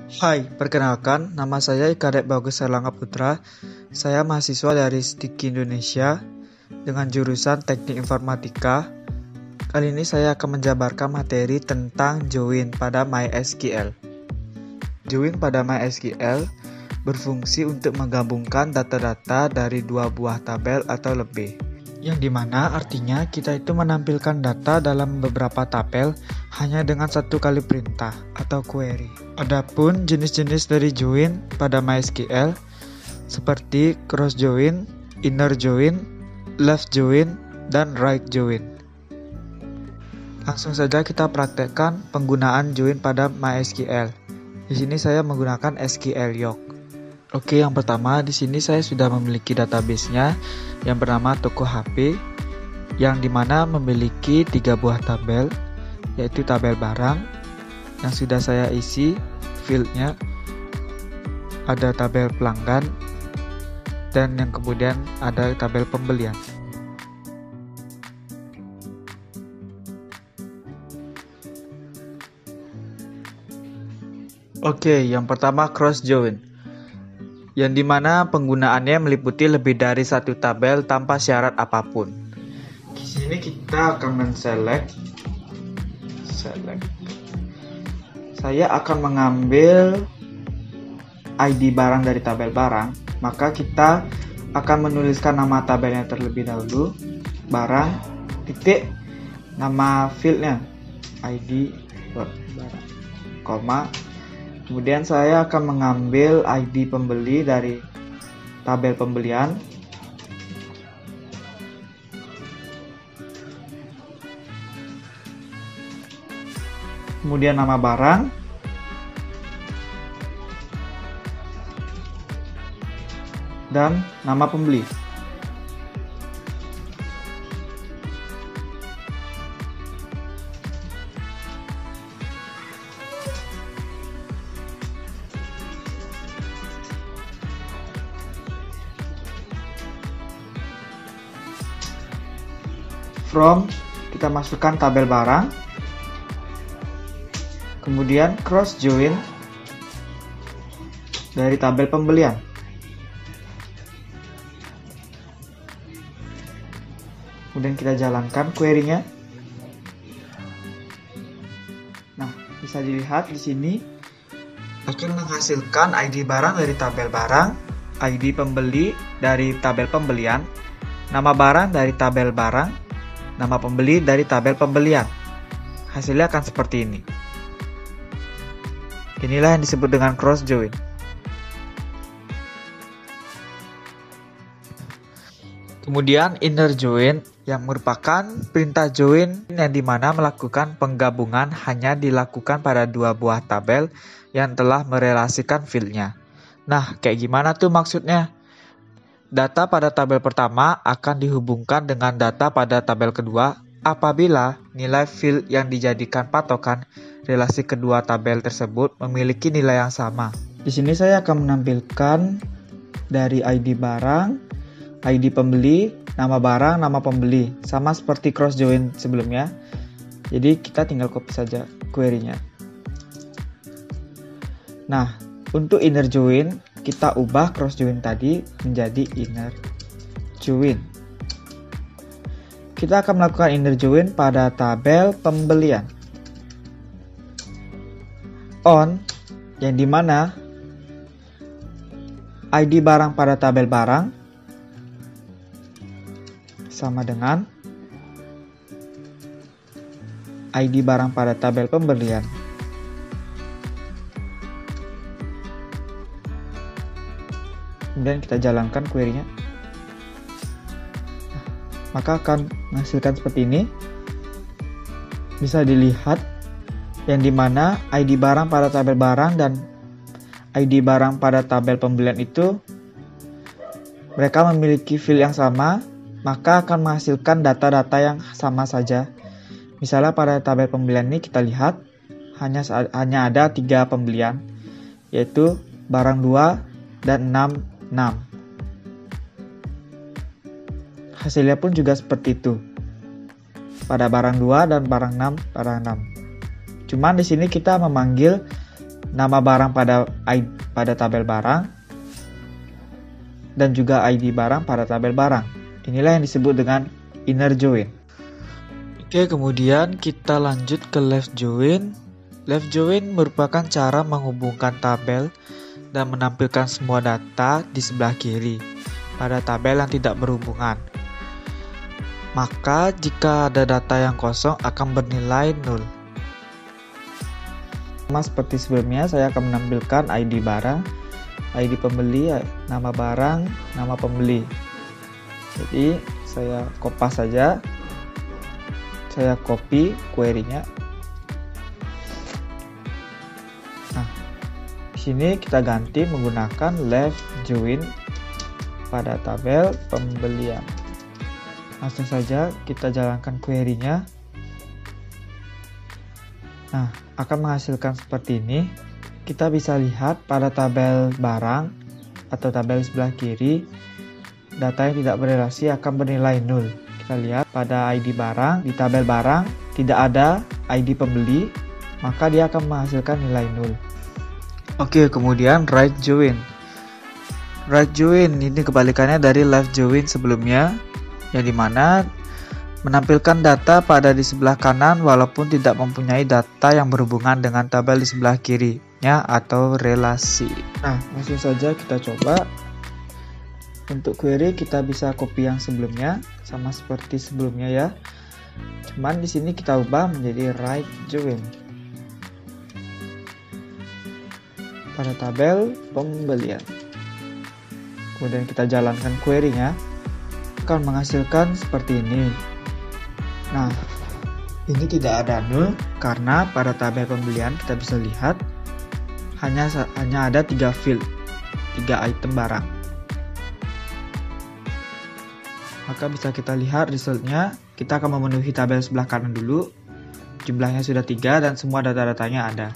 Hai, perkenalkan, nama saya Kadek Bagus Erlangga Putra. Saya mahasiswa dari STIKI Indonesia dengan jurusan Teknik Informatika. Kali ini saya akan menjabarkan materi tentang join pada MySQL. Join pada MySQL berfungsi untuk menggabungkan data-data dari dua buah tabel atau lebih. Yang dimana artinya kita itu menampilkan data dalam beberapa tabel hanya dengan satu kali perintah atau query. Adapun jenis-jenis dari join pada MySQL seperti cross join, inner join, left join, dan right join. Langsung saja kita praktekkan penggunaan join pada MySQL. Di sini saya menggunakan SQL Yoke. Oke, yang pertama di sini saya sudah memiliki database-nya yang bernama toko HP, yang dimana memiliki 3 buah tabel, yaitu tabel barang yang sudah saya isi field-nya, ada tabel pelanggan, dan yang kemudian ada tabel pembelian. Oke, yang pertama cross join, yang dimana penggunaannya meliputi lebih dari satu tabel tanpa syarat apapun. Di sini kita akan men-select. Saya akan mengambil ID barang dari tabel barang, maka kita akan menuliskan nama tabelnya terlebih dahulu, barang, titik, nama fieldnya, ID barang, koma. Kemudian saya akan mengambil ID pembeli dari tabel pembelian. Kemudian nama barang. Dan nama pembeli. From, kita masukkan tabel barang, kemudian cross join dari tabel pembelian. Kemudian kita jalankan query-nya. Nah, bisa dilihat di sini akan menghasilkan ID barang dari tabel barang, ID pembeli dari tabel pembelian, nama barang dari tabel barang, nama pembeli dari tabel pembelian. Hasilnya akan seperti ini. Inilah yang disebut dengan cross join. Kemudian inner join, yang merupakan perintah join yang dimana melakukan penggabungan hanya dilakukan pada dua buah tabel yang telah merelasikan fieldnya. Nah, kayak gimana tuh maksudnya? Data pada tabel pertama akan dihubungkan dengan data pada tabel kedua apabila nilai field yang dijadikan patokan relasi kedua tabel tersebut memiliki nilai yang sama. Di sini saya akan menampilkan dari ID barang, ID pembeli, nama barang, nama pembeli, sama seperti cross join sebelumnya. Jadi kita tinggal copy saja query-nya. Nah, untuk inner join kita ubah cross join tadi menjadi inner join. Kita akan melakukan inner join pada tabel pembelian. On, yang dimana ID barang pada tabel barang sama dengan ID barang pada tabel pembelian. Kemudian kita jalankan query-nya. Maka akan menghasilkan seperti ini. Bisa dilihat yang dimana ID barang pada tabel barang dan ID barang pada tabel pembelian itu mereka memiliki field yang sama, maka akan menghasilkan data-data yang sama saja. Misalnya pada tabel pembelian ini kita lihat hanya ada 3 pembelian, yaitu barang 2 dan 6. Hasilnya pun juga seperti itu. Pada barang 2 dan barang 6. Cuman di sini kita memanggil nama barang pada tabel barang dan juga ID barang pada tabel barang. Inilah yang disebut dengan inner join. Oke, kemudian kita lanjut ke left join. Left join merupakan cara menghubungkan tabel dan menampilkan semua data di sebelah kiri pada tabel yang tidak berhubungan. Maka jika ada data yang kosong akan bernilai 0. Sama seperti sebelumnya, saya akan menampilkan ID barang, ID pembeli, nama barang, nama pembeli. Jadi saya kopas saja, saya copy query-nya. Nah, di sini kita ganti menggunakan left join pada tabel pembelian. Langsung saja kita jalankan query-nya. Nah, akan menghasilkan seperti ini. Kita bisa lihat pada tabel barang atau tabel sebelah kiri, data yang tidak berelasi akan bernilai 0. Kita lihat pada ID barang, di tabel barang tidak ada ID pembeli, maka dia akan menghasilkan nilai 0. Oke, kemudian right join. Right join ini kebalikannya dari left join sebelumnya, yang dimana menampilkan data pada di sebelah kanan walaupun tidak mempunyai data yang berhubungan dengan tabel di sebelah kirinya atau relasi. Nah, langsung saja kita coba. Untuk query kita bisa copy yang sebelumnya sama seperti sebelumnya ya. Cuman di sini kita ubah menjadi right join pada tabel pembelian. Kemudian kita jalankan query-nya, akan menghasilkan seperti ini. Nah, ini tidak ada 0 karena pada tabel pembelian kita bisa lihat hanya ada 3 field, 3 item barang. Maka bisa kita lihat resultnya. Kita akan memenuhi tabel sebelah kanan dulu. Jumlahnya sudah 3 dan semua data-datanya ada.